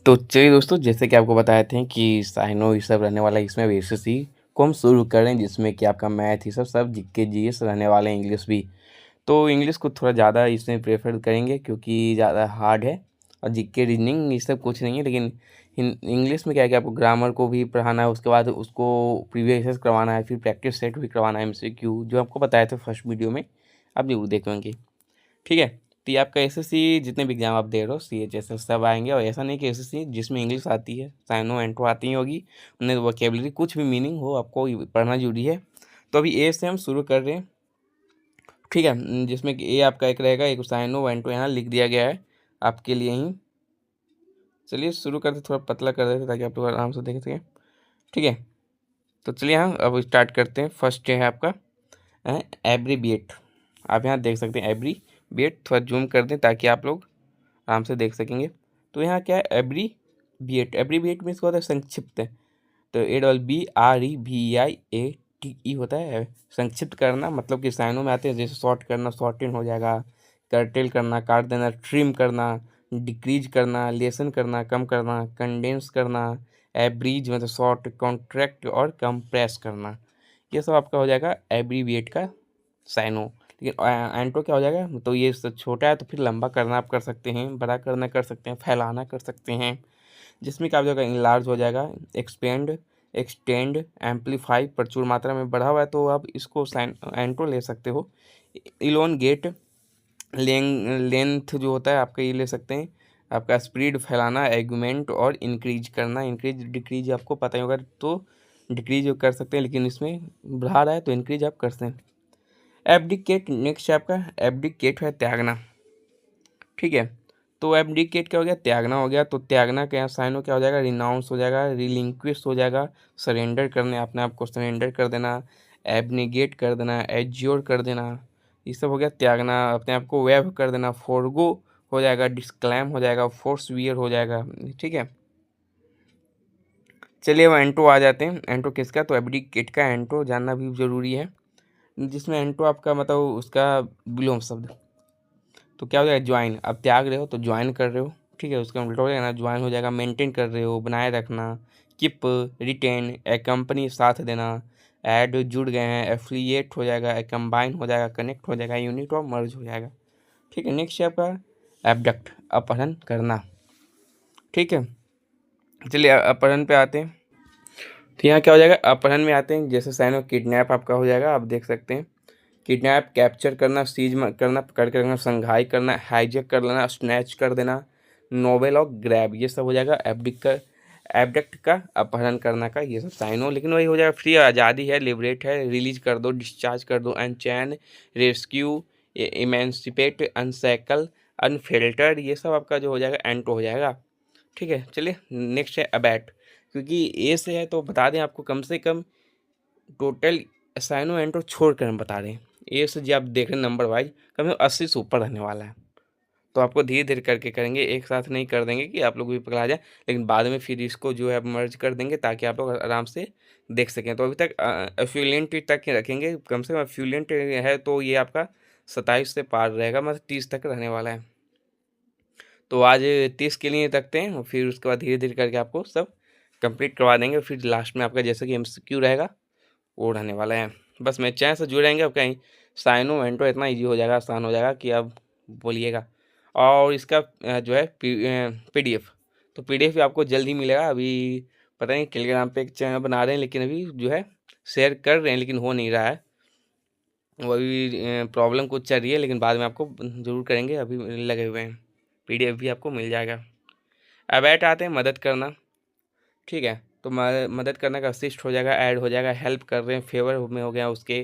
तो चलिए दोस्तों, जैसे कि आपको बताए थे कि साइनो ये सब रहने वाला है, इसमें एसएससी को हम शुरू कर रहे हैं, जिसमें कि आपका मैथ ये सब जीके जीएस रहने वाले हैं, इंग्लिश भी। तो इंग्लिश को थोड़ा ज़्यादा इसमें प्रेफर करेंगे क्योंकि ज़्यादा हार्ड है, और जीके रीजनिंग ये सब कुछ नहीं है। लेकिन इंग्लिश में क्या है कि आपको ग्रामर को भी पढ़ाना है, उसके बाद उसको प्रीवियस करवाना है, फिर प्रैक्टिस सेट भी करवाना है, एमसीक्यू जो आपको बताया था फर्स्ट वीडियो में, आप जरूर देखेंगे। ठीक है। तो ये आपका एसएससी जितने भी एग्जाम आप दे रहे हो, सीएचएसएस सब आएंगे। और ऐसा नहीं कि एसएससी जिसमें इंग्लिश आती है, साइनो एंट्रो आती ही होगी, उन्हें वोकेबलरी कुछ भी मीनिंग हो आपको पढ़ना जरूरी है। तो अभी ए से हम शुरू कर रहे हैं। ठीक है। जिसमें कि ए आपका एक रहेगा, एक साइनो एंट्रो यहाँ लिख दिया गया है आपके लिए ही। चलिए शुरू करते, थोड़ा पतला कर देते ताकि आप लोग आराम से देख सकें। ठीक है। तो चलिए हाँ, अब स्टार्ट करते हैं। फर्स्ट है आपका एब्रीविएट। आप यहाँ देख सकते हैं एब्रीविएट, थोड़ा जूम कर दें ताकि आप लोग आराम से देख सकेंगे। तो यहाँ क्या है, एब्रीविएट। एब्रीविएट मीन्स होता है संक्षिप्त। तो ABREVIATE होता है संक्षिप्त करना, मतलब कि साइनों में आते हैं, जैसे शॉर्ट करना, शॉर्टेन हो जाएगा, कर्टेल करना, काट देना, ट्रिम करना, डिक्रीज करना, लेसन करना, कम करना, कंडेंस करना, एब्रीज मतलब शॉर्ट, कॉन्ट्रैक्ट और कंप्रेस करना। ये सब आपका हो जाएगा एब्रीविएट का साइनो। लेकिन एंटो क्या हो जाएगा, तो ये छोटा है तो फिर लंबा करना आप कर सकते हैं, बड़ा करना कर सकते हैं, फैलाना कर सकते हैं। जिसमें क्या हो जाएगा, इनलार्ज हो जाएगा, एक्सपेंड, एक्सटेंड, एम्पलीफाई, प्रचुर मात्रा में बढ़ा हुआ है तो आप इसको साइन एंटो ले सकते हो। इलोनगेट, लेंथ जो होता है आपका ये ले सकते हैं। आपका स्पीड फैलाना, एगुमेंट और इंक्रीज करना। इंक्रीज डिक्रीज आपको पता ही होगा, तो डिक्रीज कर सकते हैं, लेकिन इसमें बढ़ा रहा है तो इंक्रीज आप कर सकते हैं। एब्डिकेट नेक्स्ट है आपका, एब्डिकेट है त्यागना। ठीक है। तो एब्डिकेट क्या हो गया, त्यागना हो गया। तो त्यागना का साइनो क्या हो जाएगा, रिनाउंस हो जाएगा, रिलिंक्विश हो जाएगा, सरेंडर करने, अपने आप को सरेंडर कर देना, एबनिगेट कर देना, एज्योर कर देना, ये सब हो गया त्यागना। अपने आप को वेब कर देना, फोरगो हो जाएगा, डिस्क्लैम हो जाएगा, फोर्सवियर हो जाएगा। ठीक है। चलिए अब एंटो आ जाते हैं। एंटो किसका, तो एब्डिकेट का एंटो जानना भी जरूरी है, जिसमें एंटो आपका मतलब उसका विलोम शब्द। तो क्या हो जाएगा, ज्वाइन। अब त्याग रहे हो तो ज्वाइन कर रहे हो। ठीक है, उसका उल्टा हो जाएगा ना, ज्वाइन हो जाएगा मेंटेन कर रहे हो, बनाए रखना, कीप, रिटेन, कंपनी साथ देना, ऐड जुड़ गए हैं, एफिलिएट हो जाएगा, कंबाइन हो जाएगा, कनेक्ट हो जाएगा, यूनिट और मर्ज हो जाएगा। ठीक है। नेक्स्ट है आपका एबडक्ट, अपहरण करना। ठीक है। चलिए अपहरण पे आते हैं। तो यहाँ क्या हो जाएगा, अपहरण में आते हैं, जैसे साइन ऑफ किडनैप आपका हो जाएगा, आप देख सकते हैं। किडनैप, कैप्चर करना, सीज करना, पकड़ कर रखना, संघाई करना, हाईजैक कर लेना, स्नैच कर देना, नोवेल और ग्रैब, ये सब हो जाएगा एबडक्ट का अपहरण करना का ये सब साइन हो। लेकिन वही हो जाएगा फ्री, आज़ादी है, लिबरेट है, रिलीज कर दो, डिस्चार्ज कर दो, अनचैन, रेस्क्यू, इमेंसिपेट, अनसैकल, अनफिल्टर, ये सब आपका जो हो जाएगा एंटो हो जाएगा। ठीक है। चलिए नेक्स्ट है अबैट। क्योंकि ए से है तो बता दें आपको, कम से कम टोटल साइनो एंटो छोड़ कर हम बता रहे हैं। ए से जो आप देख रहे हैं नंबर वाइज, कम से कम 80 से ऊपर रहने वाला है। तो आपको धीरे धीरे करके करेंगे, एक साथ नहीं कर देंगे कि आप लोग भी पकड़ा जाए। लेकिन बाद में फिर इसको जो है मर्ज कर देंगे ताकि आप लोग आराम से देख सकें। तो अभी तक एफ्लुएंट तक के रखेंगे, कम से कम एफ्लुएंट है तो ये आपका 27 से पार रहेगा, मतलब 30 तक रहने वाला है। तो आज 30 के लिए रखते हैं, और फिर उसके बाद धीरे धीरे करके आपको सब कंप्लीट करवा देंगे। फिर लास्ट में आपका जैसे कि एमसीक्यू रहेगा वो रहने वाला है। बस मैं चैन से जुड़ रहेंगे, अब कहीं साइनो वेंटो इतना इजी हो जाएगा, आसान हो जाएगा कि अब बोलिएगा। और इसका जो है पीडीएफ, तो पीडीएफ भी आपको जल्द ही मिलेगा। अभी पता नहीं टेलीग्राम पे एक चैनल बना रहे हैं, लेकिन अभी जो है शेयर कर रहे हैं, लेकिन हो नहीं रहा है। वो अभी प्रॉब्लम कुछ चल रही है, लेकिन बाद में आपको ज़रूर करेंगे, अभी लगे हुए हैं। पीडीएफ भी आपको मिल जाएगा। अब ऐड आते हैं मदद करना। ठीक है। तो मदद करने का असिस्ट हो जाएगा, ऐड हो जाएगा, हेल्प कर रहे हैं, फेवर में हो गया उसके,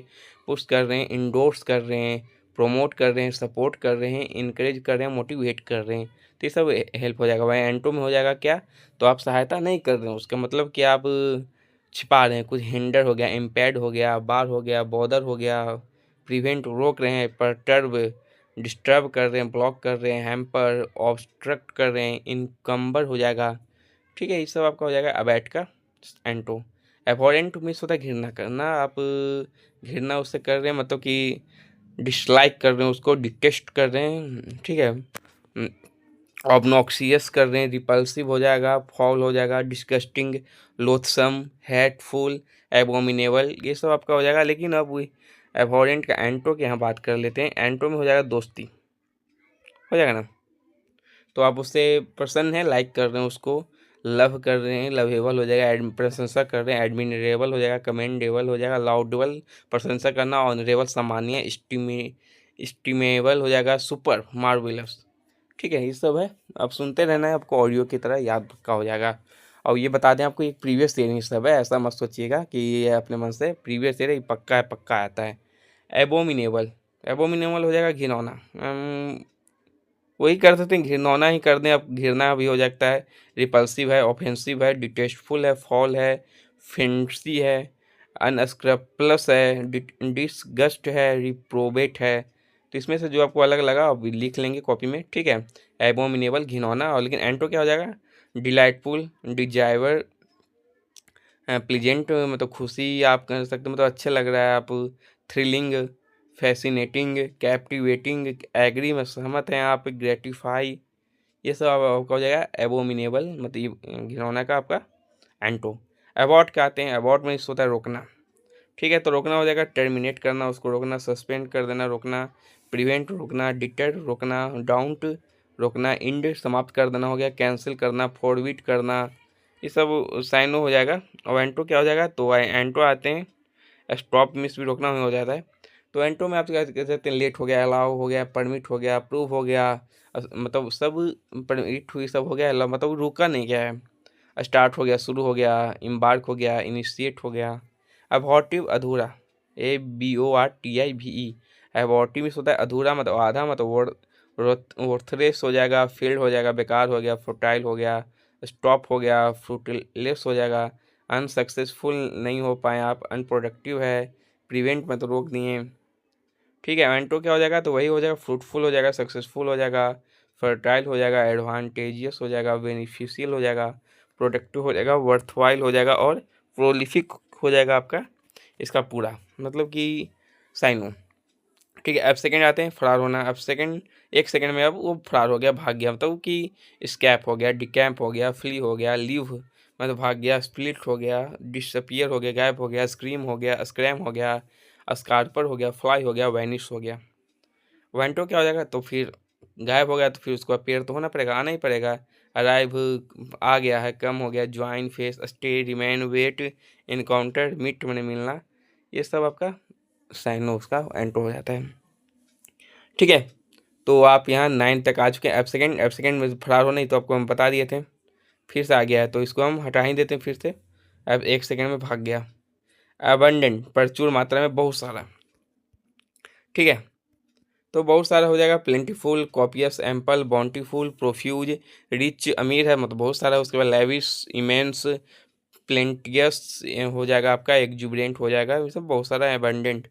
पुश कर रहे हैं, इंडोर्स कर रहे हैं, प्रोमोट कर रहे हैं, सपोर्ट कर रहे हैं, इनकरेज कर रहे हैं, मोटिवेट कर रहे हैं। तो ये सब हेल्प हो जाएगा। वही एंटो में हो जाएगा क्या, तो आप सहायता नहीं कर रहे हैं, उसका मतलब कि आप छिपा रहे हैं कुछ, हिंडर हो गया, इम्पैड हो गया, बार हो गया, बॉदर हो गया, प्रिवेंट रोक रहे हैं, परटर्ब डिस्टर्ब कर रहे हैं, ब्लॉक कर रहे हैं, हैम्पर ऑब्स्ट्रक्ट कर रहे हैं, इनकम्बर हो जाएगा। ठीक है। ये सब आपका हो जाएगा अबैट का एंटो। एबहॉरेंट मीन्स होता है घृणा करना, आप घृणा उससे कर रहे हैं, मतलब कि डिसलाइक कर रहे हैं उसको, डिटेस्ट कर रहे हैं। ठीक है। ऑब्नॉक्सियस कर रहे हैं, रिपल्सिव हो जाएगा, फॉल हो जाएगा, डिस्गस्टिंग, लोथसम, हेटफुल, एबोमिनेबल, ये सब आपका हो जाएगा। लेकिन अब एबहॉरेंट का एंटो की यहाँ बात कर लेते हैं। एंटो में हो जाएगा दोस्ती, हो जाएगा ना। तो आप उससे प्रसन्न हैं, लाइक कर रहे हैं उसको, लव कर रहे हैं, लवेबल हो जाएगा, प्रशंसा कर रहे हैं, एडमिरेबल हो जाएगा, कमेंडेबल हो जाएगा, लाउडेबल प्रशंसा करना, ऑनरेबल सम्मानीय, इस्टीमेबल हो जाएगा, सुपर मार्वेलस। ठीक है, ये सब है। अब सुनते रहना है, आपको ऑडियो की तरह याद पक्का हो जाएगा। और ये बता दें आपको, एक प्रीवियस ईयर ही सब है, ऐसा मत सोचिएगा कि ये अपने मन से प्रीवियस ईयर पक्का है, पक्का आता है। एबोमिनेबल, एबोमिनेबल हो जाएगा घिनौना। वही कर सकते हैं, घिनौना ही कर दें, अब घिरना भी हो जाता है। रिपल्सिव है, ऑफेंसिव है, डिटेस्टफुल है, फॉल है, फेंसी है, अनस्क्रप्लस है, डिसगस्ट है, रिप्रोबेट है। तो इसमें से जो आपको अलग लगा आप लिख लेंगे कॉपी में, ठीक है। एबोमिनेबल घिनौना, और लेकिन एंटो क्या हो जाएगा, डिलाइटफुल, डिजाइवर, प्लीजेंट मतलब खुशी आप कह सकते हो, मतलब अच्छा लग रहा है आप, थ्रिलिंग, फैसिनेटिंग, कैप्टिवेटिंग, एग्री में सहमत हैं आप, ग्रेटिफाई, ये सब आपका हो जाएगा एबोमिनेबल, मतलब ये घिनौना का आपका एंटो। अबॉर्ट का आते हैं, अबॉर्ट में इससे होता है रोकना, ठीक है। तो रोकना हो जाएगा टर्मिनेट करना, उसको रोकना, सस्पेंड कर देना, रोकना, प्रिवेंट रोकना, डिटर रोकना, डाउंट रोकना, इंड समाप्त कर देना हो गया, कैंसिल करना, फॉरवर्ड करना, ये सब साइनो हो जाएगा। और एंटो क्या हो जाएगा, तो एंटो आते हैं स्टॉप मिस भी रोकना हो जाता है। तो एंटो में आप क्या कह सकते हैं, लेट हो गया, अलाउ हो गया, परमिट हो गया, अप्रूव हो गया, मतलब सब परमिट हुई, सब हो गया, मतलब रुका नहीं गया है, स्टार्ट हो गया, शुरू हो गया, इम्बार्क हो गया, इनिशिएट हो गया। अबॉर्टिव अधूरा, ABORTIVE, अबॉर्टिव में होता है अधूरा, मतलब आधा, मतलब वर्थलेस हो जाएगा, फेल्ड हो जाएगा, बेकार हो गया, फुटाइल हो गया, स्टॉप हो गया, फ्रूटलेस हो जाएगा, अनसक्सेसफुल नहीं हो पाए आप, अनप्रोडक्टिव है, प्रिवेंट में तो रोक दिए, ठीक है। एंटो क्या हो जाएगा, तो वही हो जाएगा, फ्रूटफुल हो जाएगा, सक्सेसफुल हो जाएगा, फर्टाइल हो जाएगा, एडवांटेजियस हो जाएगा, बेनिफिशियल हो जाएगा, प्रोडक्टिव हो जाएगा, वर्थवाइल हो जाएगा, और प्रोलिफिक हो जाएगा आपका इसका पूरा, मतलब कि साइनो, ठीक है। अब सेकंड आते हैं, फरार होना। अब सेकंड, एक सेकंड में अब वो फरार हो गया, भाग गया, मतलब कि स्कैप हो गया, डिकैम्प हो गया, फ्ली हो गया, लीव मतलब भाग गया, स्प्लिट हो गया, डिसअपियर हो गया, गायब हो गया, स्क्रीम हो गया, स्क्रैम हो गया, स्कारपर हो गया, फ्लाई हो गया, वैनिश हो गया। वेंटो क्या हो जाएगा, तो फिर गायब हो गया, तो फिर उसको अपीयर तो होना पड़ेगा, आना ही पड़ेगा। अराइव, आ गया है, कम हो गया, join, face, stay, remain, wait, encounter, meet मैंने मिलना, ये सब आपका साइनो उसका एंटो हो जाता है, ठीक है। तो आप यहाँ 9 तक आ चुके हैं। अब सेकेंड में फरार हो नहीं, तो आपको हम बता दिए थे, फिर से आ गया है, तो इसको हम हटा ही देते हैं फिर से। अब एक सेकेंड में भाग गया। अबंडेंट, प्रचुर मात्रा में, बहुत सारा, ठीक है। तो बहुत सारा हो जाएगा, plentiful, copious, ample, bountiful, profuse, rich अमीर है, मतलब बहुत सारा। उसके बाद लेविश, इमेंस, प्लेंटियस हो जाएगा आपका, एक्जुबरेंट हो जाएगा, ये सब बहुत सारा है। अबंडेंट,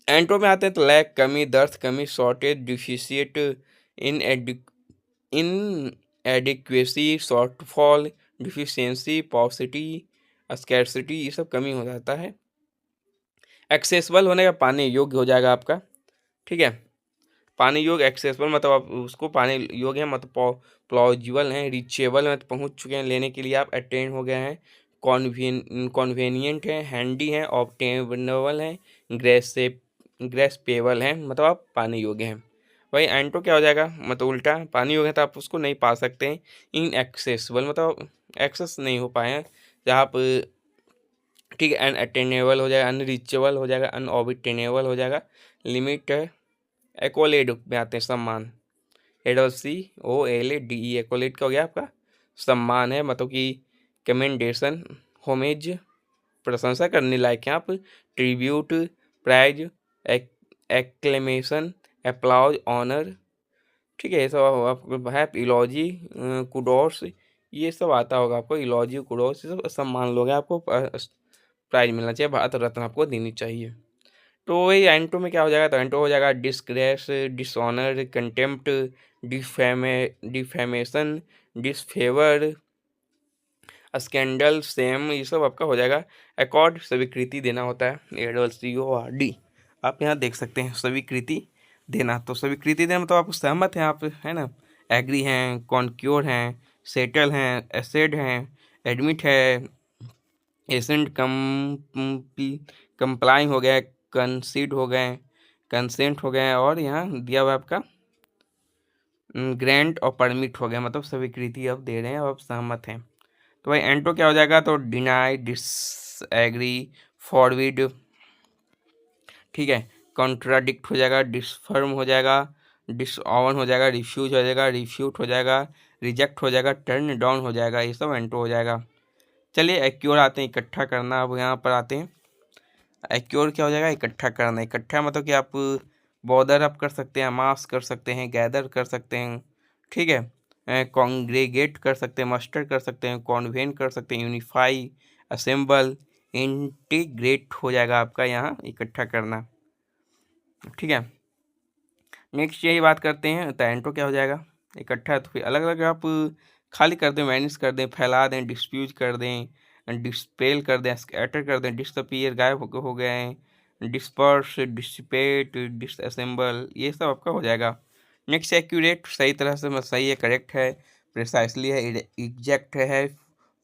एंटो में आते हैं तो लैक कमी, दर्द कमी, shortage, deficient, in inadequacy, shortfall, deficiency, paucity, scarcity, ये सब कमी हो जाता है। एक्सेसिबल होने का, पाने योग्य हो जाएगा आपका, ठीक है। पानी योग्य, एक्सेसिबल मतलब आप उसको पाने योग्य है, मतलब प्लॉजिबल हैं, रीचेबल में पहुंच चुके हैं, लेने के लिए आप अटेंड हो गए हैं, कॉन्वेनियंट है, हैंडी हैं, ऑब्टेनेबल हैं, ग्रेसपेबल हैं, मतलब आप पाने योग्य हैं। वही एंटो क्या हो जाएगा, मतलब उल्टा, पानी योग्य है तो आप उसको नहीं पा सकते हैं। इनएक्सेसिबल मतलब एक्सेस नहीं हो पाए हैं, जहाँ आप, ठीक है। अनअटेनेबल हो जाएगा, अनरीचेबल हो जाएगा, अनऑबिटेनेबल हो जाएगा। लिमिट है, एक्वलेड में आते हैं, सम्मान, ADOCOLADE, एक्वलेड का हो गया आपका सम्मान है, मतलब कि कमेंडेशन, होमेज, प्रशंसा करने लायक हैं आप, ट्रिब्यूट, प्राइज, एक्लेमेशन, अप्लाउज, ऑनर, ठीक है। ये सब आपको है। इलॉजी, कुडोस, ये सब आता होगा आपको, इलॉजी, कुडोस, ये सब सम्मान लोग हैं, आपको प्राइज मिलना चाहिए, भारत रत्न आपको देनी चाहिए। तो वही एंटो में क्या हो जाएगा, तो एंटो हो जाएगा disgrace, dishonour, contempt, defamation, disfavour, scandal, same, ये सब आपका हो जाएगा। अकॉर्ड, स्वीकृति देना होता है, ACORD, आप यहाँ देख सकते हैं, स्वीकृति देना। तो स्वीकृति देना मतलब आप सहमत हैं, आप है ना, एग्री हैं, कॉन्क्योर हैं, सेटल हैं, एसेड हैं, एडमिट है, एसेंट कंप्लाई हो गया, कंसीड हो गए, कंसेंट हो गए, और यहाँ दिया हुआ आपका ग्रांट और परमिट हो गया, मतलब स्वीकृति अब दे रहे हैं और अब सहमत हैं। तो भाई एंटो क्या हो जाएगा, तो डिनाई, डिसएग्री, फॉरविड, ठीक है, कॉन्ट्राडिक्ट हो जाएगा, डिसफर्म हो जाएगा, डिसऑवन हो जाएगा, रिफ्यूज हो जाएगा, रिफ्यूट हो जाएगा, रिजेक्ट हो जाएगा, टर्न डाउन हो जाएगा, ये सब एंटो हो जाएगा। चलिए एक्योर आते हैं, इकट्ठा करना। अब यहाँ पर आते हैं, एक्योर क्या हो जाएगा, इकट्ठा करना। इकट्ठा मतलब कि आप बॉर्डर अप कर सकते हैं, मास कर सकते हैं, गैदर कर सकते हैं, ठीक है, कॉन्ग्रेगेट कर सकते हैं, मस्टर कर सकते हैं, कॉन्वेन कर सकते हैं, यूनिफाई, असेंबल, इंटीग्रेट हो जाएगा आपका यहाँ इकट्ठा करना, ठीक है। नेक्स्ट यही बात करते हैं, तो एंटो क्या हो जाएगा, इकट्ठा। तो फिर अलग अलग आप खाली कर दें, मैनेज कर दें, फैला दें, डिस्प्यूज कर दें, डिस्पेल कर दें, स्कैटर कर दें, डिसअपीयर, गायब हो गए हैं, डिस्पर्स, डिसिपेट, डिसअसेंबल, ये सब आपका हो जाएगा। नेक्स्ट एक्यूरेट, सही तरह से सही है, करेक्ट है, प्रिसाइसली है, एग्जैक्ट है,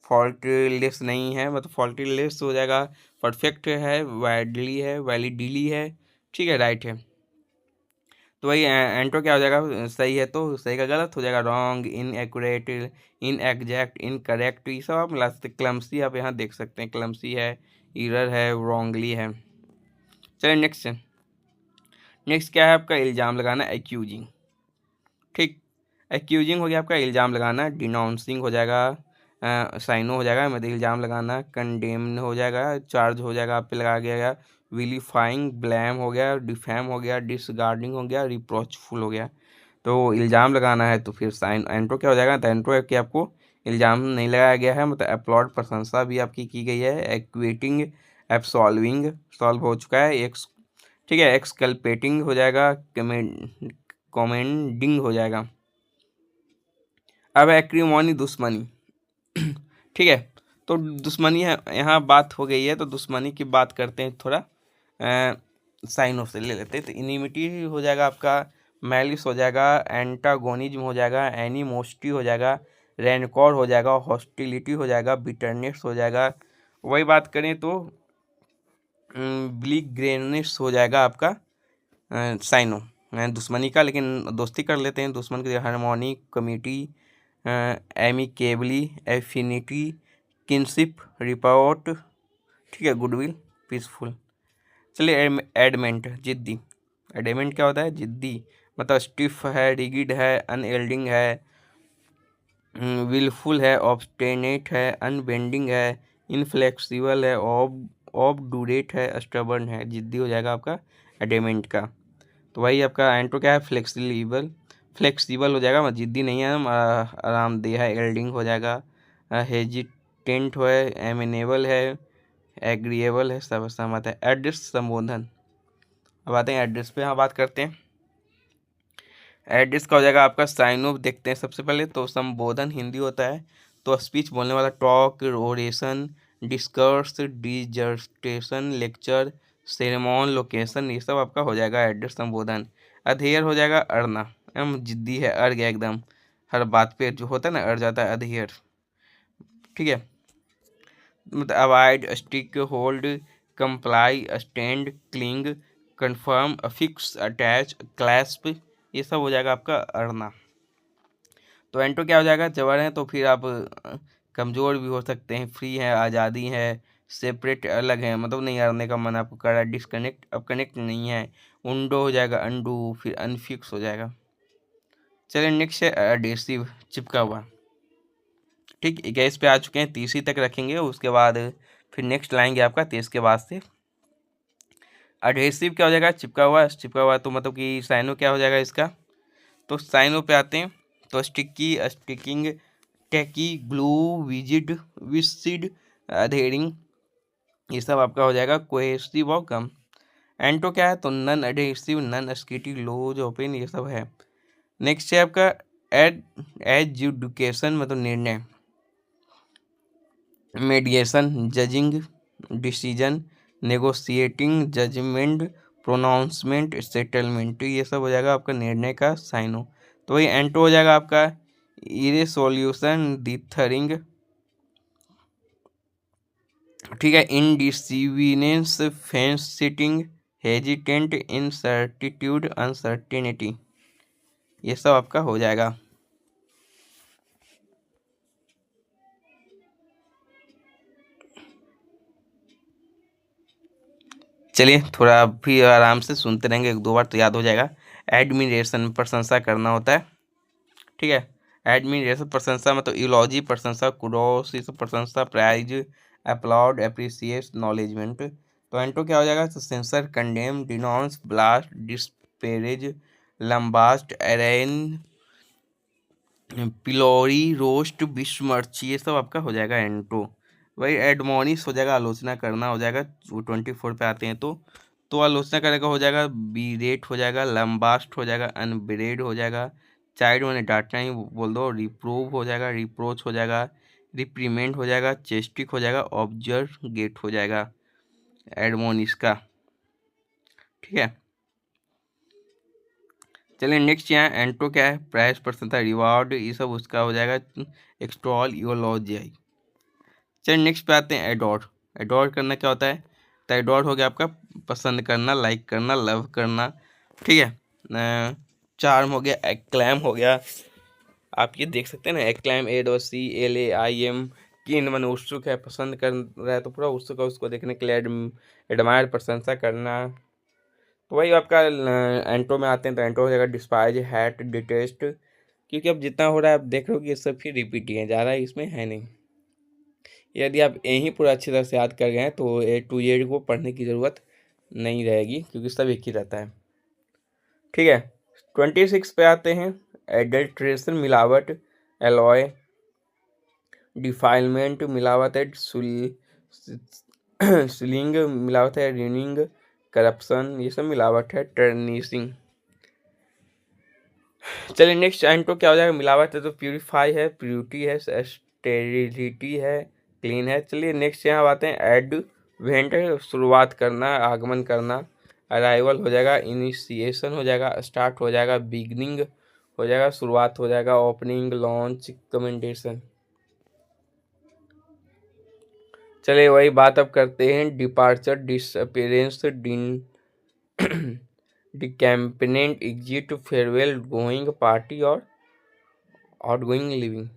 फॉल्टलेस नहीं है, मतलब फॉल्टलेस हो जाएगा, परफेक्ट है, वाइडली है, वैलिडली है, ठीक है, राइट है। तो वही एंटो क्या हो जाएगा, सही है तो सही का गलत हो जाएगा, रॉन्ग, इनएक्यूरेट, इनएग्जैक्ट, इनकरेक्ट, ये सब आप मिला सकते। क्लमसी आप यहाँ देख सकते हैं, क्लमसी है, इरर है, रॉन्गली है। चलिए नेक्स्ट, नेक्स्ट क्या है आपका, इल्ज़ाम लगाना, एक्यूजिंग, ठीक। एक्यूजिंग हो गया आपका इल्ज़ाम लगाना, डिनाउंसिंग हो जाएगा, साइनो हो जाएगा, मतलब इल्ज़ाम लगाना, कंडेम हो जाएगा, चार्ज हो जाएगा आप पे लगाया गया, विलीफाइंग, ब्लैम हो गया, डिफेम हो गया, डिसगार्डिंग हो गया, रिप्रोचफुल हो गया। तो इल्ज़ाम लगाना है तो फिर साइन एंट्रो क्या हो जाएगा, तो एंट्रो है कि आपको इल्ज़ाम नहीं लगाया गया है, मतलब अपलॉड प्रशंसा भी आपकी की गई है, एक्वेटिंग, एब्सॉल्विंग, सॉल्व हो चुका है, एक्स, ठीक है, एक्सकल्पेटिंग हो जाएगा, कमेंडिंग हो जाएगा। अब एक्रीमोनी, दुश्मनी, ठीक है। तो दुश्मनी है, यहाँ बात हो गई है तो दुश्मनी की बात करते हैं थोड़ा, साइनों से ले लेते हैं। तो इनिमिटी हो जाएगा आपका, मैलिस हो जाएगा, एंटागोनिज्म हो जाएगा, एनिमोसिटी हो जाएगा, रैनकॉर हो जाएगा, हॉस्टिलिटी हो जाएगा, बिटरनेस हो जाएगा। वही बात करें तो ब्लिग्रेनेस हो जाएगा आपका साइनो, दुश्मनी का, लेकिन दोस्ती कर लेते हैं दुश्मन के, harmony, committee, amicably, affinity, kinship, report, ठीक है, गुडविल, पीसफुल। चलिए एडमेंट, जिद्दी, एडमेंट क्या होता है, जिद्दी, मतलब स्टिफ है, रिगिड है, अनएल्डिंग है, विलफुल है, ऑब्स्टेनेट है, अनबेंडिंग है, इनफ्लेक्सिबल है, ऑबडूरेट है, स्टबर्न है, जिद्दी हो जाएगा आपका एडमेंट का। तो वही आपका एंट्रो क्या है, फ्लेक्सिबल, फ्लेक्सिबल हो जाएगा, मतलब जिद्दी नहीं है, आरामदेह है, एल्डिंग हो जाएगा, हेजिटेंट है, एमिनेबल है, एग्रीएबल है, सब सहमत है। एड्रेस, संबोधन। अब आते हैं एड्रेस पे, यहाँ बात करते हैं। एड्रेस का हो जाएगा आपका साइन ऑफ, देखते हैं सबसे पहले तो संबोधन हिंदी होता है, तो स्पीच बोलने वाला, talk, oration, discourse, dissertation, lecture, sermon, location, ये सब आपका हो जाएगा एड्रेस, संबोधन। अधेयर हो जाएगा, अड़ना, हम जिद्दी है, अड़ गया एकदम, हर बात पे जो होता है ना अड़ जाता है, अधेयर, ठीक है। मतलब avoid, stick, hold, comply, stand, cling, confirm, affix, attach, clasp, ये सब हो जाएगा आपका अड़ना। तो एंटो क्या हो जाएगा, जबर है तो फिर आप कमज़ोर भी हो सकते हैं, फ्री है, आज़ादी है, सेपरेट अलग है, मतलब नहीं अड़ने का मन आपको कर रहा है, डिसकनेक्ट, अब कनेक्ट नहीं है, उंडो हो जाएगा, अंडू, फिर अनफिक्स हो जाएगा। चलिए नेक्स्ट है एडेसिव, चिपका हुआ, ठीक। 21 पे आ चुके हैं, 30 तक रखेंगे, उसके बाद फिर नेक्स्ट लाएंगे आपका 23 के बाद से। एडहेसिव क्या हो जाएगा, चिपका हुआ, चिपका हुआ तो मतलब कि साइनो क्या हो जाएगा इसका, तो साइनो पे आते हैं, तो sticky, sticking, tacky, glue, viscid, viscid, adhering, ये सब आपका हो जाएगा कोहेसिव और गम। एंटो क्या है, तो नन एडहेसिव, नन स्किटी, लोज, ओपन, ये सब है। नेक्स्ट है आपका एजुकेशन, मतलब निर्णय, mediation, judging, decision, negotiating, judgement, pronouncement, settlement, ये सब हो जाएगा आपका निर्णय का साइनो। तो वही एंटो हो जाएगा आपका इरेसोल्यूशन डिथरिंग, ठीक है, इनडिसिविनेंस, फेंस सिटिंग, हेजिटेंट, इनसर्टिट्यूड, अनसर्टेनिटी, ये सब आपका हो जाएगा। चलिए थोड़ा आप भी आराम से सुनते रहेंगे, एक दो बार तो याद हो जाएगा। एडमिरेशन प्रशंसा करना होता है, ठीक है। एडमिरेशन प्रशंसा मतलब इलॉजी प्रशंसा, कुडोस प्रशंसा, प्राइज, अपलॉड, एप्रिसिएट, नॉलेजमेंट। तो एंटो क्या हो जाएगा, तो sensor, condemn, डिनॉन्स, blast, डिस्पेरेज, लम्बास्ट, एरेन, pylori, roast, विस्मर्च, ये सब आपका हो जाएगा एंटो। वही एडमोनिस हो जाएगा, आलोचना करना हो जाएगा, वो 24 पे आते हैं तो आलोचना करने का हो जाएगा। बीरेट हो जाएगा, लम्बास्ट हो जाएगा, अनब्रेड हो जाएगा, चाइल्ड मैंने डांटना ही बोल दो, रिप्रूव हो जाएगा, रिप्रोच हो जाएगा, रिप्रीमेंट हो जाएगा, चेस्टिक हो जाएगा, ऑब्जर्व गेट हो जाएगा एडमोनिस का, ठीक है। चलिए नेक्स्ट यहाँ एंटो क्या है, प्राइस प्रशंसा, रिवार्ड, ये सब उसका हो जाएगा एक्सटॉल, यूलॉजी। चलिए नेक्स्ट पे आते हैं एडोर। एडोर करना क्या होता है, तो एडोर हो गया आपका पसंद करना, लाइक करना, लव करना, ठीक है। चार्म हो गया, एक्लैम हो गया, आप ये देख सकते हैं ना, एक्लैम, ADOCLAIM, किन मन उत्सुक है, पसंद कर रहा है तो पूरा उत्सुक है उसको देखने के लिए, एडमायर प्रशंसा करना। तो वही आपका एंटो में आते हैं, तो एंटो हो जाएगा डिस्पाइज, हैट, डिटेस्ट, क्योंकि अब जितना हो रहा है आप देख रहे हो कि ये सब फिर रिपीट ही है, ज़्यादा इसमें है नहीं। यदि आप यहीं पूरा अच्छी तरह से याद कर गए हैं तो A to Z को पढ़ने की ज़रूरत नहीं रहेगी, क्योंकि सब एक ही रहता है, ठीक है। 26 पे आते हैं, एडल्ट्रेशन मिलावट, एलॉय, डिफाइलमेंट मिलावट है, सिलिंग मिलावट है, रिनिंग, करप्शन, ये सब मिलावट है, टर्निशिंग। चलिए नेक्स्ट एंटो क्या हो जाएगा, मिलावट है तो प्यूरिफाई है, प्यूरिटी है, स्टेरिलिटी है, क्लीन है। चलिए नेक्स्ट यहाँ आते हैं, एडवेंट, शुरुआत करना, आगमन करना, अराइवल हो जाएगा, इनिशिएशन हो जाएगा, स्टार्ट हो जाएगा, बिगनिंग हो जाएगा, शुरुआत हो जाएगा, ओपनिंग, लॉन्च, कमेंडेशन। चलिए वही बात अब करते हैं, departure, disappearance, decampment, exit, farewell, going, party और आउटगोइंग लिविंग।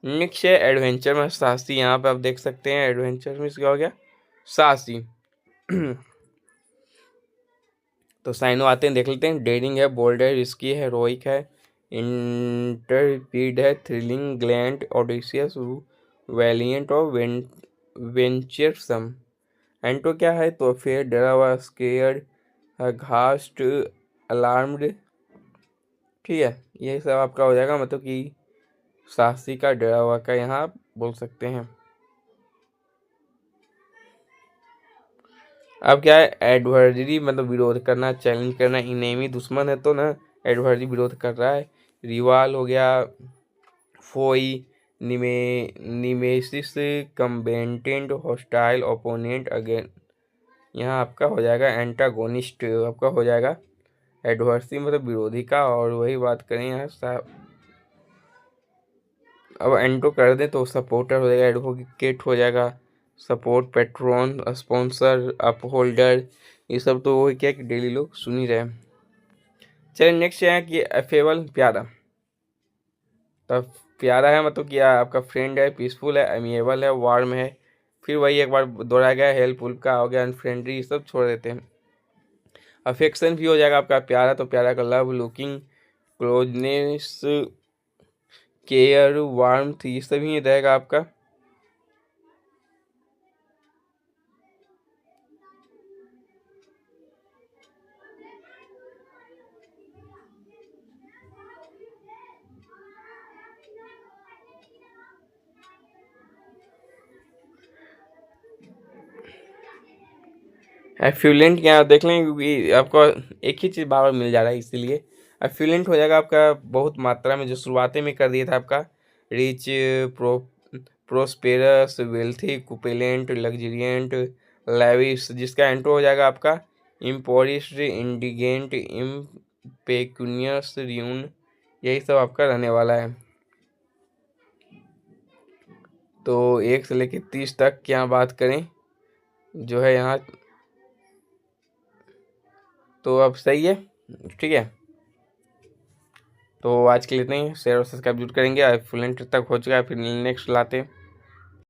नेक्स्ट है एडवेंचर में साहसी, यहाँ पे आप देख सकते हैं एडवेंचर में क्या हो गया, साहसी। तो साइनो आते हैं, देख लेते हैं, डेयरिंग है, बोल्ड है, रिस्की है, हेरोइक है, इंटरपीड है, थ्रिलिंग, ग्लैंड, ऑडिशियस, वैलियंट और वेंचरसम। एंटो क्या है, तो फिर डरा हुआ, स्केयर्ड, घास्ट, अलार्म्ड, ठीक है। ये सब आपका हो जाएगा, मतलब कि साहसी का, डरा हुआ का यहाँ आप बोल सकते हैं। अब क्या है, एडवर्जरी मतलब विरोध करना, चैलेंज करना, इनेमी दुश्मन है तो ना एडवर्जरी विरोध कर रहा है, रिवाल हो गया, फोई, निमेसिस, कम्बेटेंट, हॉस्टाइल, ओपोनेंट, अगेन, यहाँ आपका हो जाएगा एंटागोनिस्ट, आपका हो जाएगा एडवर्सी मतलब विरोधी का। और वही बात करें यहाँ अब एंटो कर दें तो सपोर्टर हो जाएगा, एडवोकेट हो जाएगा, सपोर्ट, पेट्रोन, स्पॉन्सर, अपहोल्डर, ये सब तो वो क्या कि डेली लोग सुन ही रहे हैं। चलिए नेक्स्ट है कि अफेबल, प्यारा। तो प्यारा है मतलब कि आपका फ्रेंड है, पीसफुल है, अमिएबल है, वार्म है, फिर वही एक बार दोहराया गया, हेल्पफुल का हो गया, अनफ्रेंडली, ये सब छोड़ देते हैं। अफेक्शन भी हो जाएगा आपका, प्यारा तो प्यारा का love, looking, closeness, care, warmth, ये सब ही रहेगा आपका। एफ्लुएंट क्या देख लें, क्योंकि आपको एक ही चीज़ बार बार मिल जा रहा है इसीलिए एफ्लुएंट हो जाएगा आपका, बहुत मात्रा में, जो शुरुआती में कर दिया था आपका, rich, pro prosperous, wealthy, opulent, luxuriant, lavish, जिसका एंटो हो जाएगा आपका इम्पोरिस्ड, इंडिगेंट, पेक्यूनियस रियून, यही सब आपका रहने वाला है। तो 1 से लेकर 30 तक की यहाँ बात करें जो है यहाँ, तो अब सही है, ठीक है। तो आज के लिए इतना ही, शेयर और सब्सक्राइब जरूर करेंगे। फुल एंड तक हो चुका है, फिर नेक्स्ट लाते हैं।